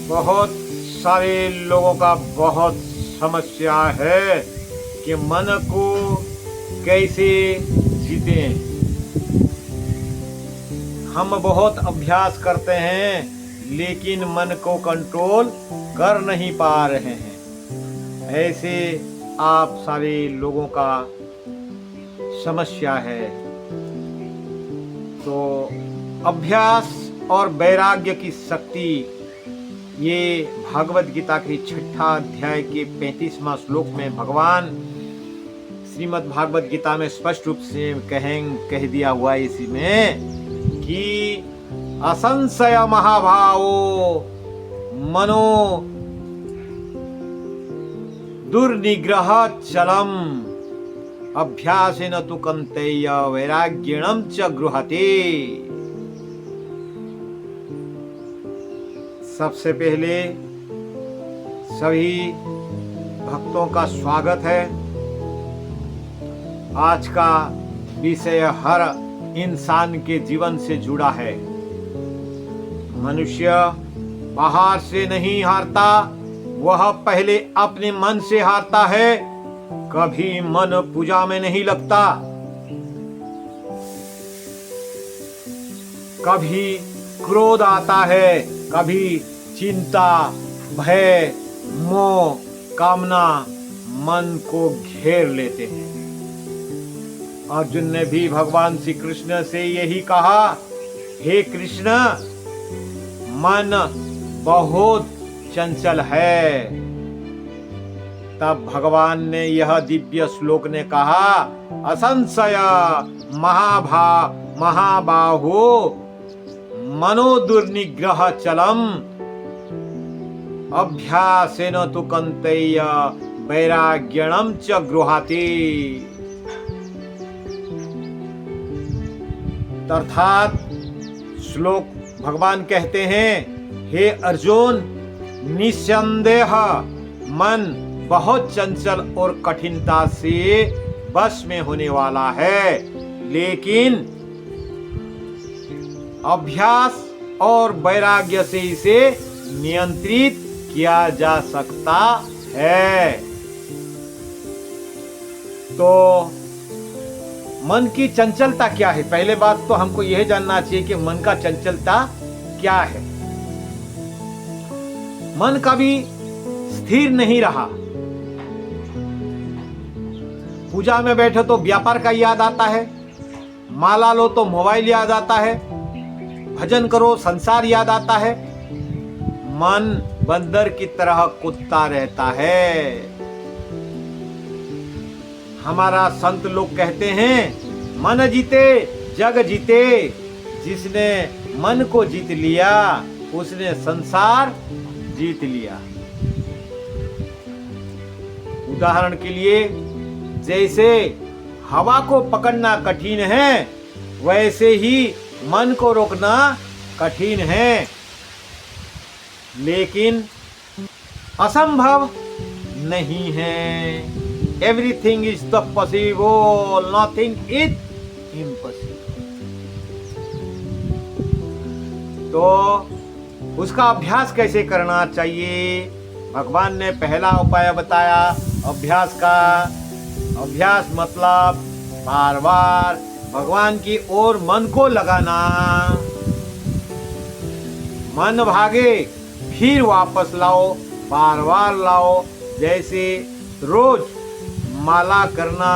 बहुत सारे लोगों का बहुत समस्या है कि मन को कैसे जीतें। हम बहुत अभ्यास करते हैं लेकिन मन को कंट्रोल कर नहीं पा रहे हैं। ऐसे आप सारे लोगों का समस्या है। तो अभ्यास और वैराग्य की शक्ति, ये भागवत गीता के 6 अध्याय के 35वां श्लोक में भगवान श्रीमद् भागवत गीता में स्पष्ट रूप से कह दिया हुआ है इसी में कि असंशय महाभावो मनो दुर्निग्रह चलम अभ्यासेन तु कौन्तेय वैराग्येण च गृह्यते। सबसे पहले सभी भक्तों का स्वागत है। आज का विषय हर इंसान के जीवन से जुड़ा है। मनुष्य बाहर से नहीं हारता, वह पहले अपने मन से हारता है। कभी मन पूजा में नहीं लगता, कभी क्रोध आता है, कभी चिंता, भय, मोह, कामना मन को घेर लेते हैं। अर्जुन ने भी भगवान श्री कृष्ण से यही कहा, हे कृष्ण, मन बहुत चंचल है। तब भगवान ने यह दिव्य श्लोक ने कहा, असंशय महाबाहो मनो दुर्निग्रह चलम अभ्यासेन तु कौन्तेय वैराग्येण च गृह्यते। अर्थात श्लोक भगवान कहते हैं, हे अर्जुन, निस्संदेह मन बहुत चंचल और कठिनता से बस में होने वाला है, लेकिन अभ्यास और वैराग्य से इसे नियंत्रित किया जा सकता है। तो मन की चंचलता क्या है? पहले बात तो हमको यह जानना चाहिए कि मन का चंचलता क्या है। मन कभी स्थिर नहीं रहा। पूजा में बैठे तो व्यापार का याद आता है, माला लो तो मोबाइल याद आता है, भजन करो संसार याद आता है। मन बंदर की तरह कुत्ता रहता है। हमारा संत लोग कहते हैं, मन जीते जग जीते। जिसने मन को जीत लिया उसने संसार जीत लिया। उदाहरण के लिए, जैसे हवा को पकड़ना कठिन है, वैसे ही मन को रोकना कठिन है, लेकिन असंभव नहीं है। Everything is the possible, nothing is impossible. तो उसका अभ्यास कैसे करना चाहिए? भगवान ने पहला उपाय बताया अभ्यास का। अभ्यास मतलब बार बार भगवान की ओर मन को लगाना। मन भागे फिर वापस लाओ, बार बार लाओ। जैसे रोज माला करना,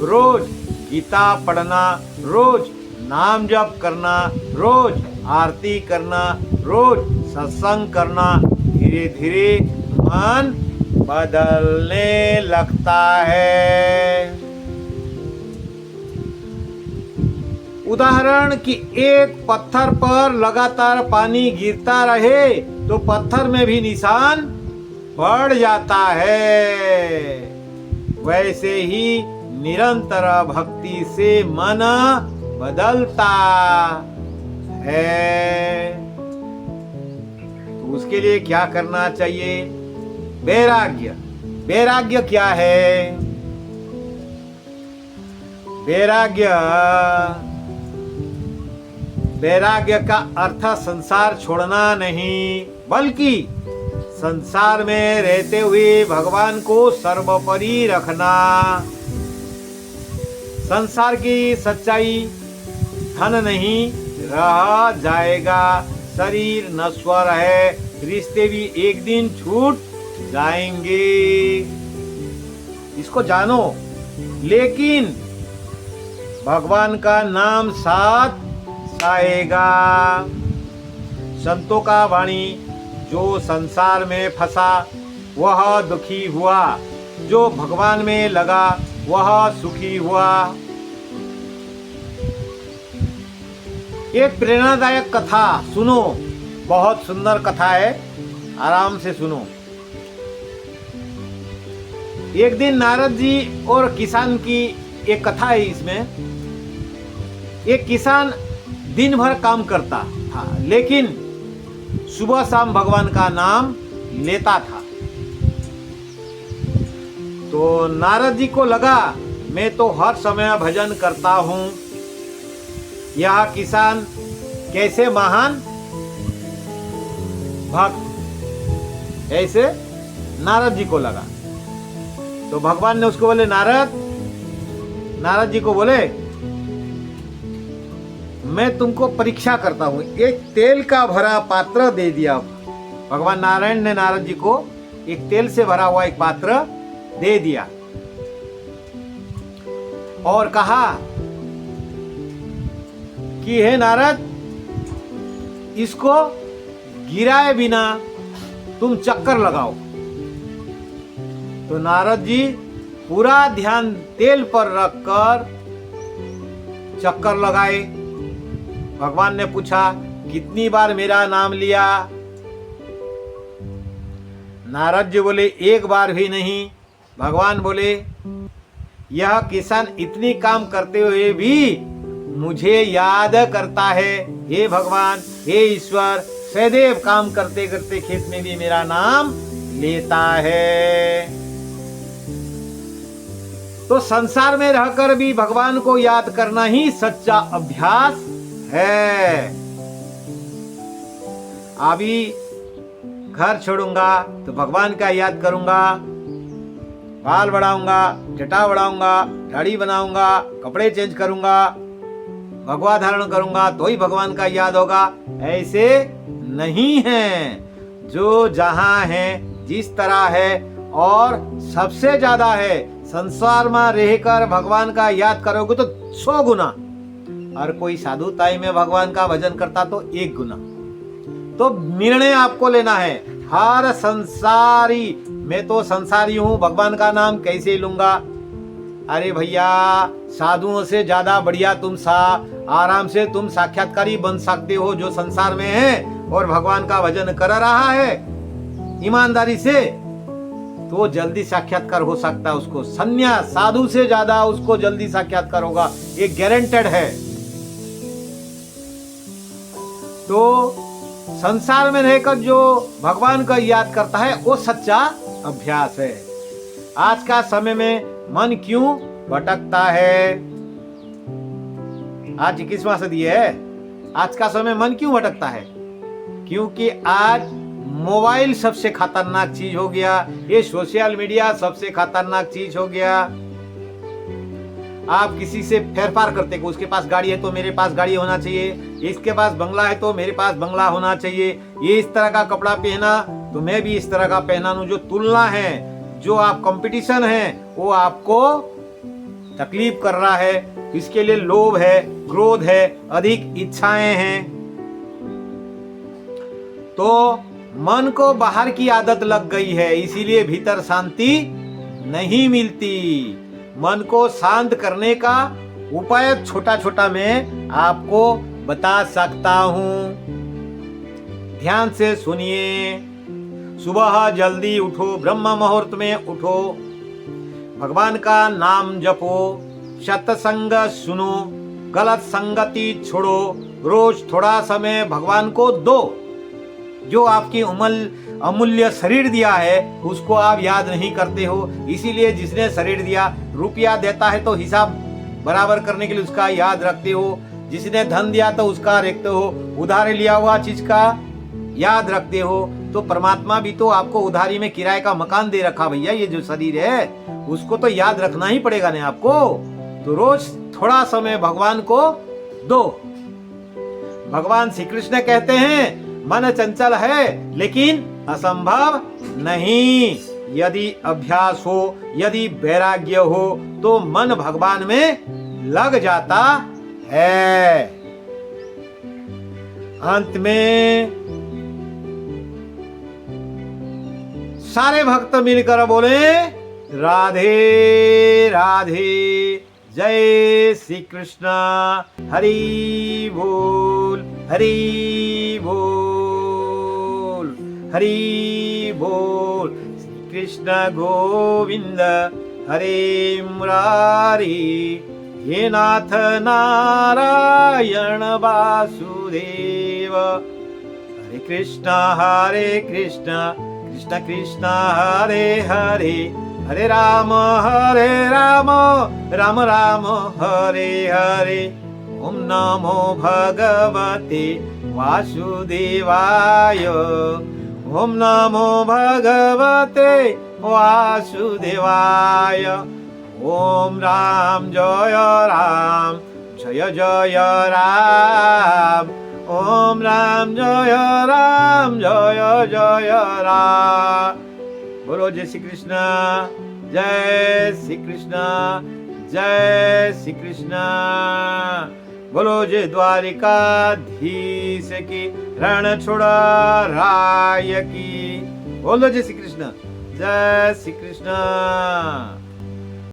रोज गीता पढ़ना, रोज नाम जप करना, रोज आरती करना, रोज सत्संग करना, धीरे धीरे मन बदलने लगता है। उदाहरण कि एक पत्थर पर लगातार पानी गिरता रहे तो पत्थर में भी निशान पड़ जाता है। वैसे ही निरंतर भक्ति से मन बदलता है। तो उसके लिए क्या करना चाहिए? वैराग्य। वैराग्य क्या है? वैराग्य वैराग्य का अर्थ संसार छोड़ना नहीं, बल्कि संसार में रहते हुए भगवान को सर्वोपरि रखना। संसार की सच्चाई धन नहीं, रह जाएगा, शरीर नश्वर है, रिश्ते भी एक दिन छूट जाएंगे, इसको जानो। लेकिन भगवान का नाम साथ आएगा। संतों का वाणी, जो संसार में फंसा वह दुखी हुआ, जो भगवान में लगा वह सुखी हुआ। एक प्रेरणादायक कथा सुनो, बहुत सुंदर कथा है, आराम से सुनो। एक दिन नारद जी और किसान की एक कथा है इसमें। एक किसान दिन भर काम करता था, लेकिन सुबह शाम भगवान का नाम लेता था। तो नारद जी को लगा, मैं तो हर समय भजन करता हूं, यह किसान कैसे महान भक्त, ऐसे नारद जी को लगा। तो भगवान ने उसको बोले, नारद जी को बोले, मैं तुमको परीक्षा करता हूं। एक तेल का भरा पात्र दे दिया। भगवान नारायण ने नारद जी को एक तेल से भरा हुआ एक पात्र दे दिया और कहा कि हे नारद, इसको गिराए बिना तुम चक्कर लगाओ। तो नारद जी पूरा ध्यान तेल पर रखकर चक्कर लगाए। भगवान ने पूछा, कितनी बार मेरा नाम लिया? नारद जी बोले, एक बार भी नहीं। भगवान बोले, यह किसान इतनी काम करते हुए भी मुझे याद करता है। हे भगवान, हे ईश्वर, सदैव काम करते करते खेत में भी मेरा नाम लेता है। तो संसार में रहकर भी भगवान को याद करना ही सच्चा अभ्यास है। अभी घर छोड़ूंगा तो भगवान का याद करूंगा, बाल बढ़ाऊंगा, जटा बढ़ाऊंगा, दाढ़ी बनाऊंगा, कपड़े चेंज करूंगा, भगवा धारण करूंगा तो ही भगवान का याद होगा, ऐसे नहीं है। जो जहां है, जिस तरह है और सबसे ज्यादा है, संसार में रहकर भगवान का याद करोगे तो 100 गुना, और कोई साधुताई में भगवान का भजन करता तो 1 गुना। तो निर्णय आपको लेना है। हर संसारी, मैं तो संसारी हूं, भगवान का नाम कैसे लूंगा? अरे भैया, साधुओं से ज्यादा बढ़िया तुम आराम से तुम साक्षात्कारी बन सकते हो, जो संसार में है और भगवान का भजन कर रहा है ईमानदारी से, तो जल्दी साक्षात्कार हो सकता है उसको। संन्यास साधु से ज्यादा उसको जल्दी साक्षात्कार होगा, ये गारंटेड है। तो संसार में रहकर जो भगवान का याद करता है वो सच्चा अभ्यास है। आज का समय में मन क्यों भटकता है? आज 21वां सदी है, आज का समय मन क्यों भटकता है? क्योंकि आज मोबाइल सबसे खतरनाक चीज हो गया, ये सोशल मीडिया सबसे खतरनाक चीज हो गया। आप किसी से फेरफार करते हो, उसके पास गाड़ी है तो मेरे पास गाड़ी होना चाहिए, इसके पास बंगला है तो मेरे पास बंगला होना चाहिए, ये इस तरह का कपड़ा पहना तो मैं भी इस तरह का पहना लूं। जो तुलना है, जो आप कंपटीशन है, वो आपको तकलीफ कर रहा है। इसके लिए लोभ है, क्रोध है, अधिक इच्छाएं हैं। तो मन को बाहर की आदत लग गई है, इसीलिए भीतर शांति नहीं मिलती। मन को शांत करने का उपाय छोटा छोटा मैं आपको बता सकता हूं, ध्यान से सुनिए। सुबह जल्दी उठो, ब्रह्म मुहूर्त में उठो, भगवान का नाम जपो, सत्संग सुनो, गलत संगति छोड़ो, रोज थोड़ा समय भगवान को दो। जो आपकी अमूल्य शरीर दिया है उसको आप याद नहीं करते हो, इसीलिए जिसने शरीर दिया, रुपया देता है तो हिसाब बराबर करने के लिए उसका याद रखते हो। जिसने धन दिया तो उसका रखते हो, उधार लिया हुआ चीज का याद रखते हो, तो परमात्मा भी तो आपको उधारी में किराए का मकान दे रखा भैया। ये जो शरीर है उसको तो याद रखना ही पड़ेगा ना आपको। तो रोज थोड़ा समय भगवान को दो। भगवान श्री कृष्ण कहते हैं मन चंचल है लेकिन असंभव नहीं। यदि अभ्यास हो, यदि वैराग्य हो तो मन भगवान में लग जाता है। अंत में सारे भक्त मिलकर बोले राधे राधे, जय श्री कृष्ण, हरि बोल हरि बोल हरि बोल। श्री कृष्ण गोविंद हरे मुरारी, हे नाथ नारायण वासुदेव। हरे कृष्ण कृष्ण कृष्ण हरे हरे, हरे राम राम राम हरे हरे। ओम नमो भगवते वासुदेवाय, ओम नमो भगवते वासुदेवाय। ओम राम जय राम, जय जय राम। ओम राम जय राम, जय जय राम। बोलो जय श्री कृष्ण, जय श्री कृष्ण, जय श्री कृष्ण। बोलो जय द्वारिकाधीश की, रण छोड़ा राय की। बोलो जय श्री कृष्ण, जय श्री कृष्ण।